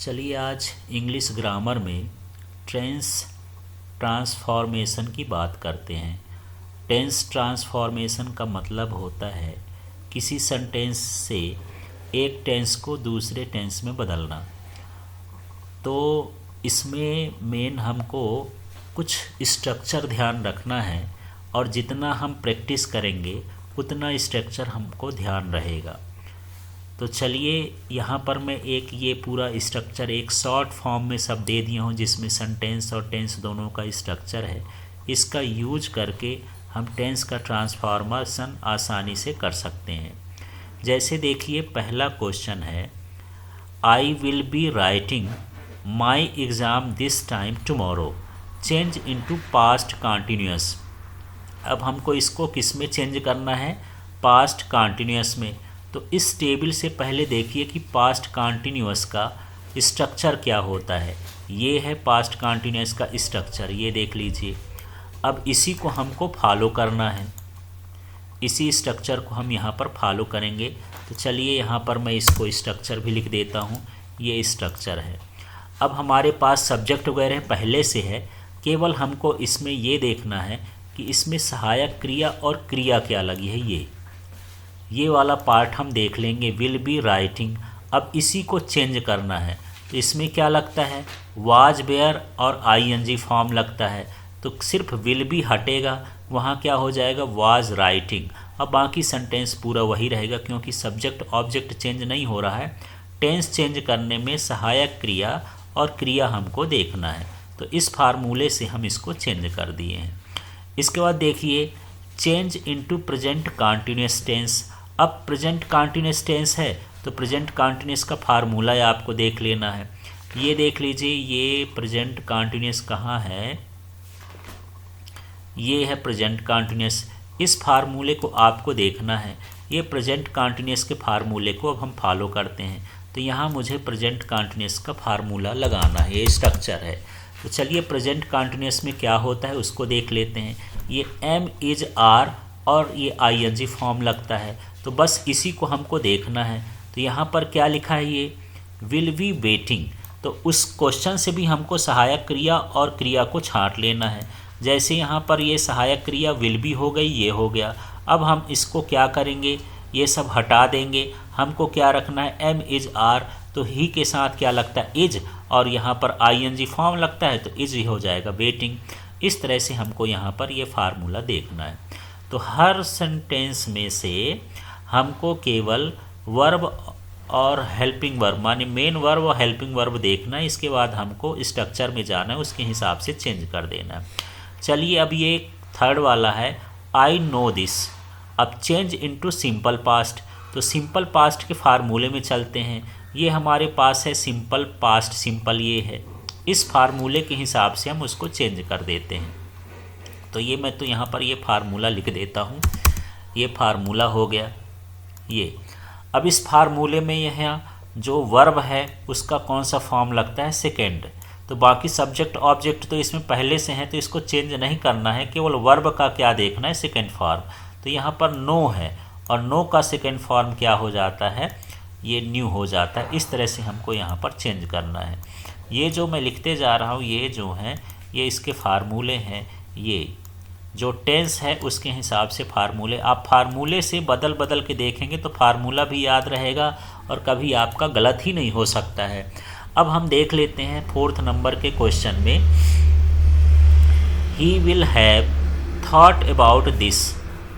चलिए आज English grammar में टेंस ट्रांसफॉर्मेशन की बात करते हैं। टेंस ट्रांसफॉर्मेशन का मतलब होता है किसी सेंटेंस से एक टेंस को दूसरे टेंस में बदलना। तो इसमें मेन हमको कुछ स्ट्रक्चर ध्यान रखना है और जितना हम प्रैक्टिस करेंगे उतना स्ट्रक्चर हमको ध्यान रहेगा। तो चलिए यहाँ पर मैं एक ये पूरा स्ट्रक्चर एक शॉर्ट फॉर्म में सब दे दिया हूँ जिसमें सेंटेंस और टेंस दोनों का स्ट्रक्चर है। इसका यूज करके हम टेंस का ट्रांसफॉर्मेशन आसानी से कर सकते हैं। जैसे देखिए पहला क्वेश्चन है I will be writing my exam this time tomorrow, change into past continuous. अब हमको इसको किस में चेंज करना है? पास्ट कंटिन्यूअस में। तो इस टेबल से पहले देखिए कि पास्ट कंटिन्यूअस का स्ट्रक्चर क्या होता है। ये है पास्ट कंटिन्यूअस का स्ट्रक्चर, ये देख लीजिए। अब इसी को हमको फॉलो करना है, इसी स्ट्रक्चर को हम यहाँ पर फॉलो करेंगे। तो चलिए यहाँ पर मैं इसको स्ट्रक्चर भी लिख देता हूँ, ये स्ट्रक्चर है। अब हमारे पास सब्जेक्ट वगैरह पहले से है, केवल हमको इसमें ये देखना है कि इसमें सहायक क्रिया और क्रिया क्या लगी है। ये वाला पार्ट हम देख लेंगे, विल बी राइटिंग। अब इसी को चेंज करना है। तो इसमें क्या लगता है? वाज वेयर और आईएनजी फॉर्म लगता है। तो सिर्फ विल बी हटेगा, वहाँ क्या हो जाएगा? Was writing. अब बाकी सेंटेंस पूरा वही रहेगा क्योंकि सब्जेक्ट ऑब्जेक्ट चेंज नहीं हो रहा है। टेंस चेंज करने में सहायक क्रिया और क्रिया हमको देखना है। तो इस फार्मूले से हम इसको चेंज कर दिए हैं। इसके बाद देखिए change into present continuous tense. अब प्रेजेंट कंटिन्यूअस टेंस है तो प्रेजेंट कंटिन्यूअस का फार्मूला आपको देख लेना है। ये देख लीजिए, ये प्रेजेंट कंटिन्यूअस कहाँ है? ये है प्रेजेंट कंटिन्यूअस। इस फार्मूले को आपको देखना है। ये प्रेजेंट कंटिन्यूअस के फार्मूले को अब हम फॉलो करते हैं। तो यहाँ मुझे प्रेजेंट कंटिन्यूअस का फार्मूला लगाना है, ये स्ट्रक्चर है। तो चलिए प्रेजेंट कंटिन्यूअस में क्या होता है उसको देख लेते हैं। ये एम इज आर और ये आईएनजी फॉर्म लगता है। तो बस इसी को हमको देखना है। तो यहाँ पर क्या लिखा है? ये विल बी वेटिंग। तो उस क्वेश्चन से भी हमको सहायक क्रिया और क्रिया को छांट लेना है। जैसे यहाँ पर ये सहायक क्रिया विल बी हो गई, ये हो गया। अब हम इसको क्या करेंगे? ये सब हटा देंगे। हमको क्या रखना है? Am is are. तो ही के साथ क्या लगता है? इज, और यहाँ पर आईएनजी फॉर्म लगता है तो इज ही हो जाएगा, वेटिंग। इस तरह से हमको यहाँ पर ये फार्मूला देखना है। तो हर सेंटेंस में से हमको केवल वर्ब और हेल्पिंग वर्ब, माने मेन वर्ब और हेल्पिंग वर्ब देखना है। इसके बाद हमको स्ट्रक्चर में जाना है, उसके हिसाब से चेंज कर देना है। चलिए अब ये थर्ड वाला है आई नो दिस। अब चेंज इनटू सिंपल पास्ट। तो सिंपल पास्ट के फार्मूले में चलते हैं। ये हमारे पास है सिंपल पास्ट, सिंपल ये है। इस फार्मूले के हिसाब से हम उसको चेंज कर देते हैं। तो ये मैं तो यहाँ पर ये फार्मूला लिख देता हूँ। ये फार्मूला हो गया ये। अब इस फार्मूले में यहाँ जो वर्ब है उसका कौन सा फॉर्म लगता है? सेकेंड। तो बाकी सब्जेक्ट ऑब्जेक्ट तो इसमें पहले से हैं तो इसको चेंज नहीं करना है, केवल वर्ब का क्या देखना है? Second form. तो यहाँ पर नो है और नो का सेकेंड फॉर्म क्या हो जाता है? ये न्यू हो जाता है। इस तरह से हमको यहाँ पर चेंज करना है। ये जो मैं लिखते जा रहा हूँ ये जो है ये इसके फार्मूले हैं। ये जो टेंस है उसके हिसाब से फार्मूले, आप फार्मूले से बदल बदल के देखेंगे तो फार्मूला भी याद रहेगा और कभी आपका गलत ही नहीं हो सकता है। अब हम देख लेते हैं फोर्थ नंबर के क्वेश्चन में, he will have thought about this.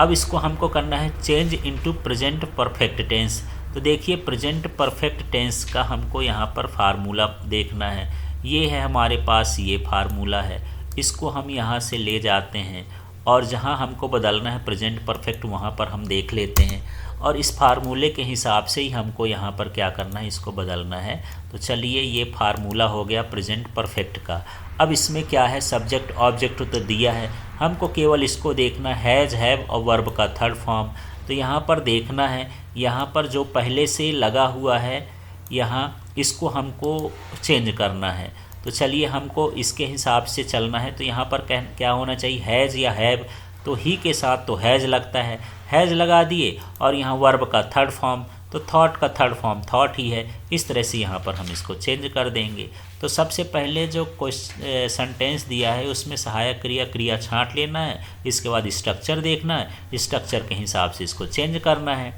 अब इसको हमको करना है change into present perfect tense. तो देखिए प्रेजेंट परफेक्ट टेंस का हमको यहाँ पर फार्मूला देखना है। ये है हमारे पास, ये फार्मूला है। इसको हम यहाँ से ले जाते हैं और जहाँ हमको बदलना है प्रेजेंट परफेक्ट वहाँ पर हम देख लेते हैं और इस फार्मूले के हिसाब से ही हमको यहाँ पर क्या करना है? इसको बदलना है। तो चलिए ये फार्मूला हो गया प्रेजेंट परफेक्ट का। अब इसमें क्या है? सब्जेक्ट ऑब्जेक्ट तो दिया है, हमको केवल इसको देखना हैज़, हैव और वर्ब का थर्ड फॉर्म। तो यहाँ पर देखना है, यहाँ पर जो पहले से लगा हुआ है यहाँ इसको हमको चेंज करना है। तो चलिए हमको इसके हिसाब से चलना है। तो यहाँ पर क्या होना चाहिए? हैज़ या हैव। तो ही के साथ तो हैज़ लगता है, हैज़ लगा दिए और यहाँ वर्ब का थर्ड फॉर्म तो थॉट का थर्ड फॉर्म थॉट ही है। इस तरह से यहाँ पर हम इसको चेंज कर देंगे। तो सबसे पहले जो सेंटेंस दिया है उसमें सहायक क्रिया क्रिया छांट लेना है, इसके बाद स्ट्रक्चर देखना है, स्ट्रक्चर के हिसाब से इसको चेंज करना है।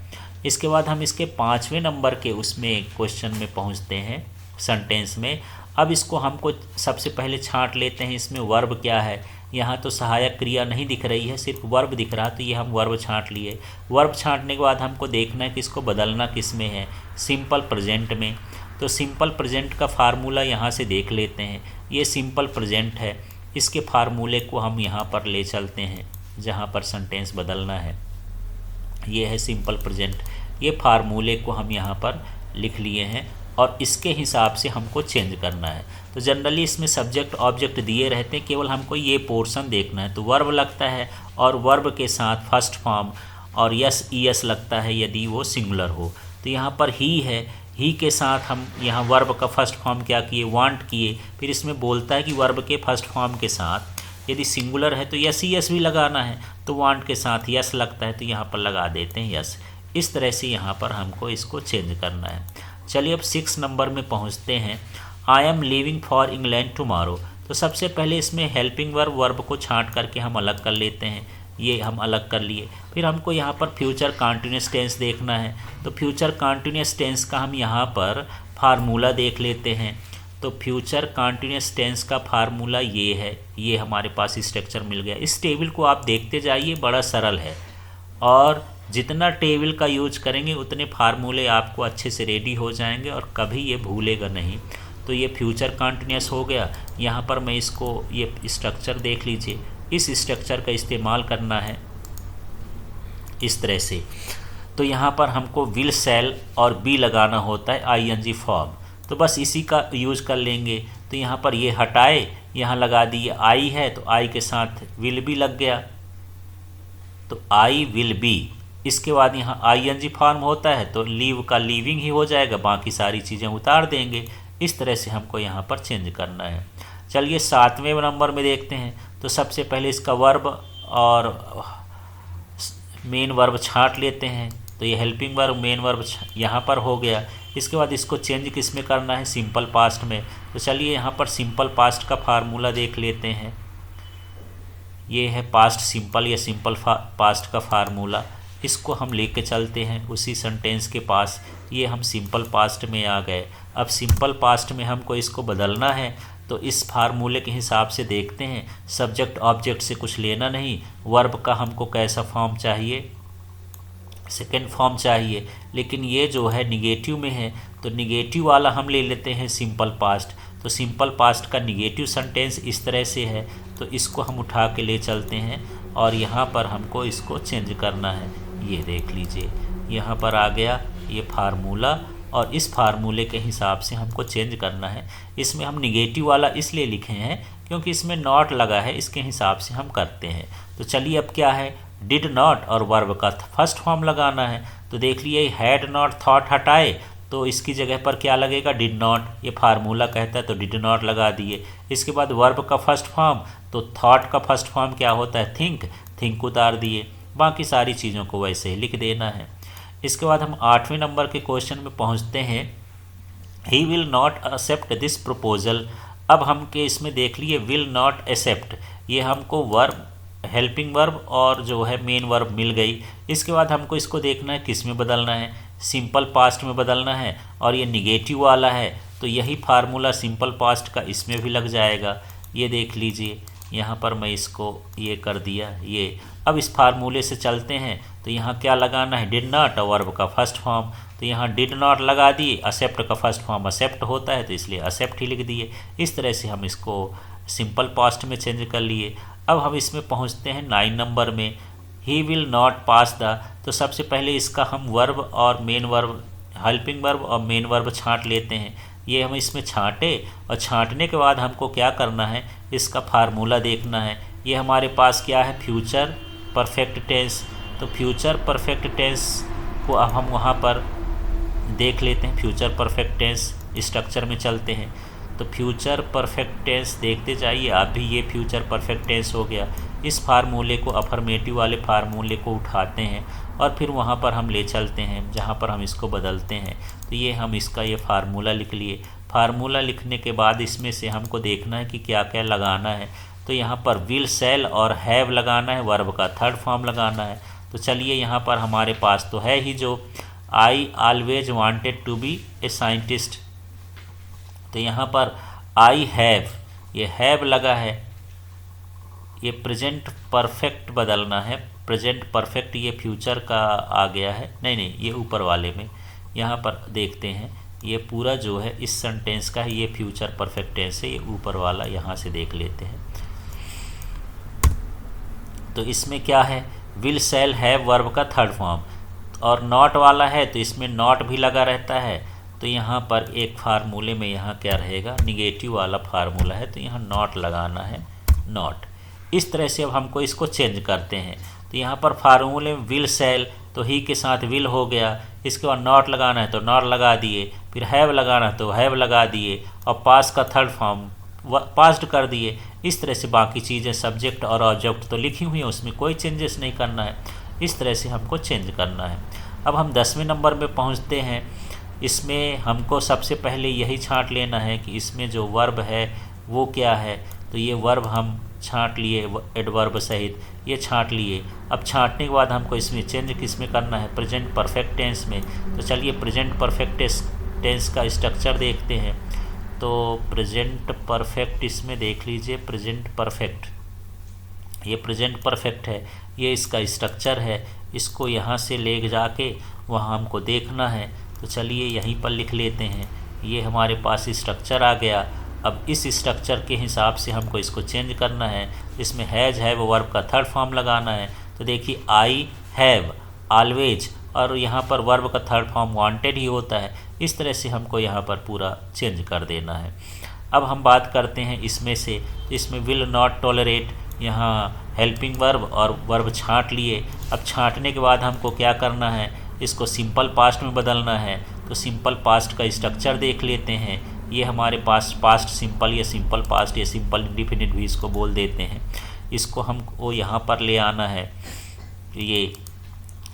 इसके बाद हम इसके 5वें नंबर के उसमें क्वेश्चन में पहुँचते हैं सेंटेंस में। अब इसको हमको सबसे पहले छांट लेते हैं, इसमें वर्ब क्या है। यहाँ तो सहायक क्रिया नहीं दिख रही है, सिर्फ वर्ब दिख रहा, तो ये हम वर्ब छांट लिए। वर्ब छांटने के बाद हमको देखना है कि इसको बदलना किस में है, सिंपल प्रेजेंट में। तो सिंपल प्रेजेंट का फार्मूला यहाँ से देख लेते हैं। ये सिंपल प्रेजेंट है, इसके फार्मूले को हम यहाँ पर ले चलते हैं जहाँ पर सेंटेंस बदलना है। ये है सिंपल प्रेजेंट, ये फार्मूले को हम यहाँ पर लिख लिए हैं और इसके हिसाब से हमको चेंज करना है। तो जनरली इसमें सब्जेक्ट ऑब्जेक्ट दिए रहते हैं, केवल हमको ये पोर्शन देखना है। तो वर्ब लगता है और वर्ब के साथ फर्स्ट फॉर्म और यस ईएस लगता है यदि वो सिंगुलर हो। तो यहाँ पर ही है, ही के साथ हम यहाँ वर्ब का फर्स्ट फॉर्म क्या किए, वांट किए। फिर इसमें बोलता है कि वर्ब के फर्स्ट फॉर्म के साथ यदि सिंगुलर है तो यस ईएस भी लगाना है, तो वांट के साथ यस लगता है तो यहाँ पर लगा देते हैं यस। इस तरह से यहाँ पर हमको इसको चेंज करना है। चलिए अब 6 नंबर में पहुँचते हैं। I am leaving for England tomorrow. तो सबसे पहले इसमें हेल्पिंग वर्ब वर्ब को छांट करके हम अलग कर लेते हैं, ये हम अलग कर लिए। फिर हमको यहाँ पर फ्यूचर कॉन्टिन्यूस टेंस देखना है। तो फ्यूचर कॉन्टिन्यूस टेंस का हम यहाँ पर फार्मूला देख लेते हैं। तो फ्यूचर कॉन्टिन्यूस टेंस का फार्मूला ये है, ये हमारे पास स्ट्रक्चर मिल गया। इस टेबल को आप देखते जाइए, बड़ा सरल है और जितना टेबल का यूज करेंगे उतने फार्मूले आपको अच्छे से रेडी हो जाएंगे और कभी ये भूलेगा नहीं। तो ये फ्यूचर कॉन्टिन्यूस हो गया। यहाँ पर मैं इसको ये स्ट्रक्चर देख लीजिए, इस स्ट्रक्चर का इस्तेमाल करना है इस तरह से। तो यहाँ पर हमको विल शैल और बी लगाना होता है आईएनजी फॉर्म, तो बस इसी का यूज कर लेंगे। तो यहाँ पर ये हटाए, यहाँ लगा दिए आई है तो आई के साथ विल बी लग गया, तो आई विल बी। इसके बाद यहाँ आईएनजी फॉर्म होता है तो लीव का लीविंग ही हो जाएगा, बाकी सारी चीज़ें उतार देंगे। इस तरह से हमको यहाँ पर चेंज करना है। चलिए 7वें नंबर में देखते हैं। तो सबसे पहले इसका वर्ब और मेन वर्ब छांट लेते हैं। तो ये हेल्पिंग वर्ब मेन वर्ब यहाँ पर हो गया। इसके बाद इसको चेंज किस में करना है, सिंपल पास्ट में। तो चलिए यहाँ पर सिंपल पास्ट का फार्मूला देख लेते हैं। ये है पास्ट सिंपल या सिंपल पास्ट का फार्मूला, इसको हम लेके चलते हैं उसी सेंटेंस के पास। ये हम सिंपल पास्ट में आ गए। अब सिंपल पास्ट में हमको इसको बदलना है, तो इस फार्मूले के हिसाब से देखते हैं। सब्जेक्ट ऑब्जेक्ट से कुछ लेना नहीं। वर्ब का हमको कैसा फॉर्म चाहिए, सेकेंड फॉर्म चाहिए, लेकिन ये जो है निगेटिव में है तो निगेटिव वाला हम ले लेते हैं सिंपल पास्ट। तो सिंपल पास्ट का निगेटिव सेंटेंस इस तरह से है, तो इसको हम उठा के ले चलते हैं और यहाँ पर हमको इसको चेंज करना है। ये देख लीजिए यहाँ पर आ गया ये फार्मूला और इस फार्मूले के हिसाब से हमको चेंज करना है। इसमें हम निगेटिव वाला इसलिए लिखे हैं क्योंकि इसमें नॉट लगा है, इसके हिसाब से हम करते हैं। तो चलिए अब क्या है, डिड नॉट और वर्ब का फर्स्ट फॉर्म लगाना है। तो देख लिए हैड नॉट थॉट हटाए तो इसकी जगह पर क्या लगेगा, डिड नॉट। ये फार्मूला कहता है तो डिड नॉट लगा दिए। इसके बाद वर्ब का फर्स्ट फॉर्म, तो थॉट का फर्स्ट फॉर्म क्या होता है, थिंक, थिंक उतार दिए। बाकी सारी चीज़ों को वैसे ही लिख देना है। इसके बाद हम 8वें नंबर के क्वेश्चन में पहुंचते हैं। He will not accept this proposal. अब हम के इसमें देख लिए विल नॉट एक्सेप्ट, ये हमको वर्ब हेल्पिंग वर्ब और जो है मेन वर्ब मिल गई। इसके बाद हमको इसको देखना है किस में बदलना है, सिंपल पास्ट में बदलना है और ये निगेटिव वाला है तो यही फार्मूला सिंपल पास्ट का इसमें भी लग जाएगा। ये देख लीजिए यहाँ पर मैं इसको ये कर दिया ये। अब इस फार्मूले से चलते हैं तो यहाँ क्या लगाना है, डिड नॉट और वर्ब का फर्स्ट फॉर्म। तो यहाँ डिड नॉट लगा दिए, एक्सेप्ट का फर्स्ट फॉर्म एक्सेप्ट होता है तो इसलिए एक्सेप्ट ही लिख दिए। इस तरह से हम इसको सिंपल पास्ट में चेंज कर लिए। अब हम इसमें पहुँचते हैं 9 नंबर में। He will not pass the. तो सबसे पहले इसका हम वर्ब और मेन वर्ब, हेल्पिंग वर्ब और मेन वर्ब छांट लेते हैं। ये हम इसमें छांटे और छांटने के बाद हमको क्या करना है, इसका फार्मूला देखना है। ये हमारे पास क्या है, फ्यूचर परफेक्ट टेंस। तो फ्यूचर परफेक्ट टेंस को अब हम वहाँ पर देख लेते हैं। फ्यूचर परफेक्ट टेंस स्ट्रक्चर में चलते हैं। तो फ्यूचर परफेक्ट टेंस देखते जाइए आप भी। ये फ्यूचर परफेक्ट टेंस हो गया। इस फार्मूले को, अफर्मेटिव वाले फार्मूले को उठाते हैं और फिर वहाँ पर हम ले चलते हैं जहाँ पर हम इसको बदलते हैं। तो ये हम इसका ये फार्मूला लिख लिए। फार्मूला लिखने के बाद इसमें से हमको देखना है कि क्या क्या लगाना है। तो यहाँ पर विल, शैल और हैव लगाना है, वर्ब का थर्ड फॉर्म लगाना है। तो चलिए यहाँ पर हमारे पास तो है ही जो I always wanted to be a scientist. तो यहाँ पर आई हैव, ये हैव लगा है, ये प्रेजेंट परफेक्ट बदलना है। प्रेजेंट परफेक्ट ये फ्यूचर का आ गया है, नहीं ये ऊपर वाले में यहाँ पर देखते हैं, ये पूरा जो है इस सेंटेंस का है, ये फ्यूचर परफेक्ट टेंस है, ये ऊपर वाला यहाँ से देख लेते हैं। तो इसमें क्या है, विल, शैल, हैव वर्ब का थर्ड फॉर्म, और नॉट वाला है तो इसमें नॉट भी लगा रहता है। तो यहाँ पर एक फार्मूले में यहाँ क्या रहेगा, निगेटिव वाला फार्मूला है, तो यहाँ नॉट लगाना है, नॉट। इस तरह से अब हमको इसको चेंज करते हैं। तो यहाँ पर फार्मूले में विल, शैल, तो ही के साथ विल हो गया, इसके बाद नॉट लगाना है तो नॉट लगा दिए, फिर हैव लगाना है तो हैव लगा दिए, और पास का थर्ड फॉर्म पास्ट कर दिए। इस तरह से बाकी चीज़ें सब्जेक्ट और ऑब्जेक्ट तो लिखी हुई हैं, उसमें कोई चेंजेस नहीं करना है। इस तरह से हमको चेंज करना है। अब हम 10वें नंबर में पहुंचते हैं। इसमें हमको सबसे पहले यही छांट लेना है कि इसमें जो वर्ब है वो क्या है। तो ये वर्ब हम छांट लिए, एडवर्ब सहित ये छांट लिए। अब छांटने के बाद हमको इसमें चेंज किस में करना है, प्रेजेंट परफेक्ट टेंस में। तो चलिए प्रेजेंट परफेक्ट टेंस का स्ट्रक्चर देखते हैं। तो प्रेजेंट परफेक्ट इसमें देख लीजिए, प्रेजेंट परफेक्ट, ये प्रेजेंट परफेक्ट है, ये इसका स्ट्रक्चर है। इसको यहाँ से ले जाके वहाँ हमको देखना है। तो चलिए यहीं पर लिख लेते हैं, ये हमारे पास स्ट्रक्चर आ गया। अब इस स्ट्रक्चर के हिसाब से हमको इसको चेंज करना है। इसमें हैज़, हैव वर्ब का थर्ड फॉर्म लगाना है। तो देखिए आई हैव ऑलवेज, और यहाँ पर वर्ब का थर्ड फॉर्म वांटेड ही होता है। इस तरह से हमको यहाँ पर पूरा चेंज कर देना है। अब हम बात करते हैं इसमें से, इसमें विल नॉट टॉलरेट, यहाँ हेल्पिंग वर्ब और वर्ब छांट लिए। अब छांटने के बाद हमको क्या करना है, इसको सिंपल पास्ट में बदलना है। तो सिंपल पास्ट का स्ट्रक्चर देख लेते हैं। ये हमारे पास पास्ट सिंपल, ये सिंपल पास्ट, ये सिंपल इंडिफिनिट भी इसको बोल देते हैं। इसको हमको यहाँ पर ले आना है। ये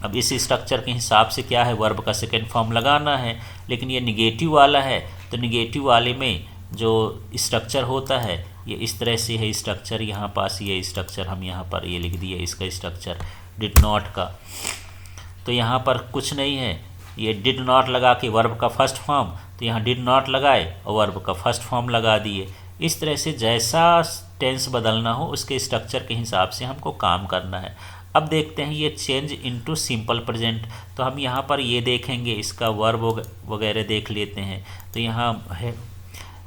अब इस स्ट्रक्चर के हिसाब से क्या है, वर्ब का सेकेंड फॉर्म लगाना है। लेकिन ये निगेटिव वाला है, तो निगेटिव वाले में जो स्ट्रक्चर होता है ये इस तरह से है स्ट्रक्चर। यहाँ पास ये स्ट्रक्चर हम यहाँ पर ये लिख दिए, इसका स्ट्रक्चर डिड नॉट का। तो यहाँ पर कुछ नहीं है, ये डिड नॉट लगा के वर्ब का फर्स्ट फॉर्म, तो यहाँ डिड नॉट लगाए और वर्ब का फर्स्ट फॉर्म लगा दिए। इस तरह से जैसा टेंस बदलना हो उसके स्ट्रक्चर के हिसाब से हमको काम करना है। अब देखते हैं ये चेंज इनटू सिंपल प्रेजेंट। तो हम यहाँ पर ये देखेंगे, इसका वर्ब वगैरह देख लेते हैं। तो यहाँ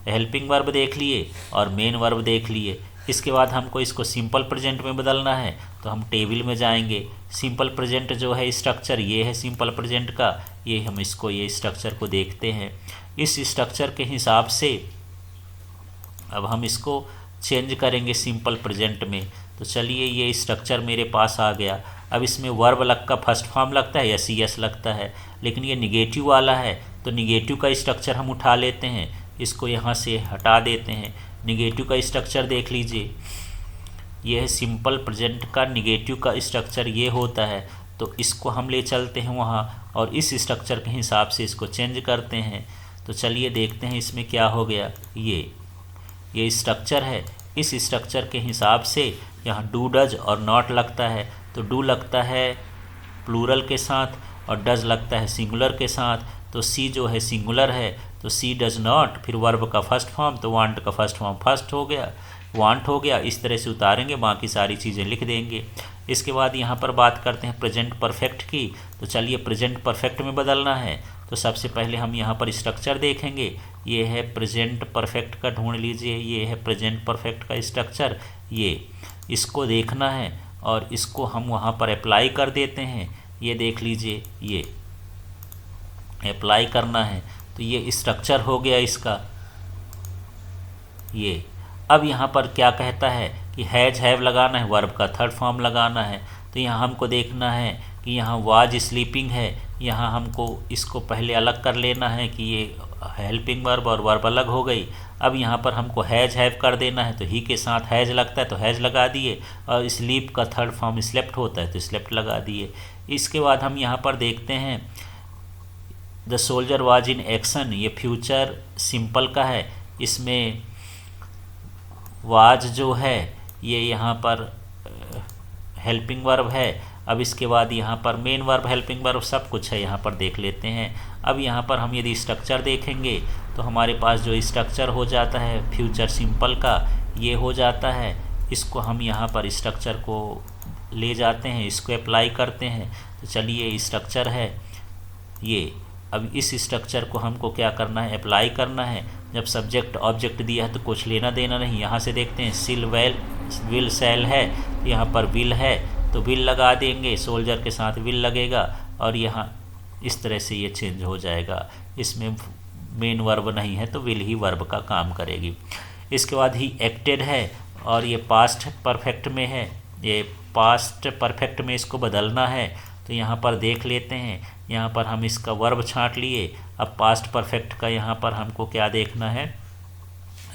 हेल्पिंग वर्ब देख लिए और मेन वर्ब देख लिए। इसके बाद हमको इसको सिंपल प्रेजेंट में बदलना है। तो हम टेबल में जाएंगे। सिंपल प्रेजेंट जो है स्ट्रक्चर ये है सिंपल प्रेजेंट का, ये हम इसको ये स्ट्रक्चर को देखते हैं। इस स्ट्रक्चर के हिसाब से अब हम इसको चेंज करेंगे सिंपल प्रेजेंट में। तो चलिए ये स्ट्रक्चर मेरे पास आ गया। अब इसमें वर्ब लग का फर्स्ट फॉर्म लगता है या सी एस लगता है, लेकिन ये निगेटिव वाला है तो निगेटिव का स्ट्रक्चर हम उठा लेते हैं। इसको यहाँ से हटा देते हैं। निगेटिव का स्ट्रक्चर देख लीजिए, ये है सिंपल प्रेजेंट का निगेटिव का स्ट्रक्चर ये होता है। तो इसको हम ले चलते हैं वहाँ और इस स्ट्रक्चर के हिसाब से इसको चेंज करते हैं। तो चलिए देखते हैं इसमें क्या हो गया। ये स्ट्रक्चर है, इस स्ट्रक्चर के हिसाब से यहाँ डू, डज और नॉट लगता है। तो डू लगता है प्लूरल के साथ और डज लगता है सिंगुलर के साथ। तो सी जो है सिंगुलर है, तो सी डज नॉट, फिर वर्ब का फर्स्ट फॉर्म, तो वांट का फर्स्ट फॉर्म फर्स्ट हो गया, वांट हो गया। इस तरह से उतारेंगे, बाकी सारी चीज़ें लिख देंगे। इसके बाद यहाँ पर बात करते हैं प्रेजेंट परफेक्ट की। तो चलिए प्रेजेंट परफेक्ट में बदलना है। तो सबसे पहले हम यहाँ पर स्ट्रक्चर देखेंगे। ये है प्रेजेंट परफेक्ट का, ढूंढ लीजिए, ये है प्रेजेंट परफेक्ट का स्ट्रक्चर। ये इसको देखना है और इसको हम वहाँ पर अप्लाई कर देते हैं। ये देख लीजिए, ये अप्लाई करना है। तो ये स्ट्रक्चर हो गया इसका। ये अब यहाँ पर क्या कहता है कि हैज, हैव लगाना है, वर्ब का थर्ड फॉर्म लगाना है। तो यहाँ हमको देखना है कि यहाँ वाज स्लीपिंग है, यहाँ हमको इसको पहले अलग कर लेना है कि ये हेल्पिंग वर्ब और वर्ब अलग हो गई। अब यहाँ पर हमको हैज हैव कर देना है, तो ही के साथ हैज लगता है तो हैज लगा दिए, और स्लीप का थर्ड फॉर्म स्लेप्ट होता है तो स्लेप्ट लगा दिए। इसके बाद हम यहाँ पर देखते हैं the soldier was in action, ये फ्यूचर सिंपल का है। इसमें वाज जो है ये यहाँ पर हेल्पिंग वर्ब है। अब इसके बाद यहाँ पर मेन वर्ब, हेल्पिंग वर्ब सब कुछ है, यहाँ पर देख लेते हैं। अब यहाँ पर हम यदि स्ट्रक्चर देखेंगे तो हमारे पास जो स्ट्रक्चर हो जाता है फ्यूचर सिंपल का, ये हो जाता है। इसको हम यहाँ पर स्ट्रक्चर को ले जाते हैं, इसको अप्लाई करते हैं। तो चलिए स्ट्रक्चर है ये, अब इस स्ट्रक्चर को हमको क्या करना है, अप्लाई करना है। जब सब्जेक्ट ऑब्जेक्ट दिया है तो कुछ लेना देना नहीं। यहाँ से देखते हैं सिल वेल विल सेल है, यहाँ पर विल है तो विल लगा देंगे, सोल्जर के साथ विल लगेगा, और यहाँ इस तरह से ये चेंज हो जाएगा। इसमें मेन वर्ब नहीं है तो विल ही वर्ब का काम करेगी। इसके बाद ही एक्टेड है और ये पास्ट परफेक्ट में है, ये पास्ट परफेक्ट में इसको बदलना है। तो यहाँ पर देख लेते हैं, यहाँ पर हम इसका वर्ब छांट लिए। अब पास्ट परफेक्ट का यहाँ पर हमको क्या देखना है,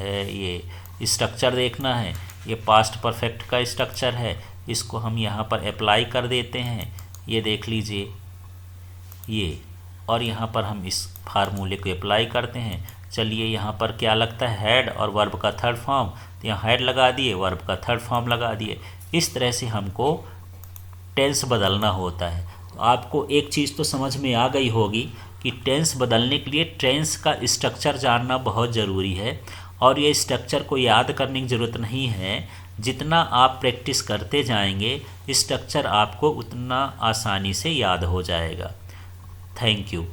ये स्ट्रक्चर देखना है। ये पास्ट परफेक्ट का स्ट्रक्चर है, इसको हम यहाँ पर अप्लाई कर देते हैं। ये देख लीजिए ये, और यहाँ पर हम इस फार्मूले को अप्लाई करते हैं। चलिए यहाँ पर क्या लगता है, हेड और वर्ब का थर्ड फॉर्म, तो यहाँ हेड लगा दिए, वर्ब का थर्ड फॉर्म लगा दिए। इस तरह से हमको टेंस बदलना होता है। तो आपको एक चीज़ तो समझ में आ गई होगी कि टेंस बदलने के लिए टेंस का स्ट्रक्चर जानना बहुत ज़रूरी है, और ये स्ट्रक्चर को याद करने की ज़रूरत नहीं है। जितना आप प्रैक्टिस करते जाएंगे स्ट्रक्चर आपको उतना आसानी से याद हो जाएगा। Thank you.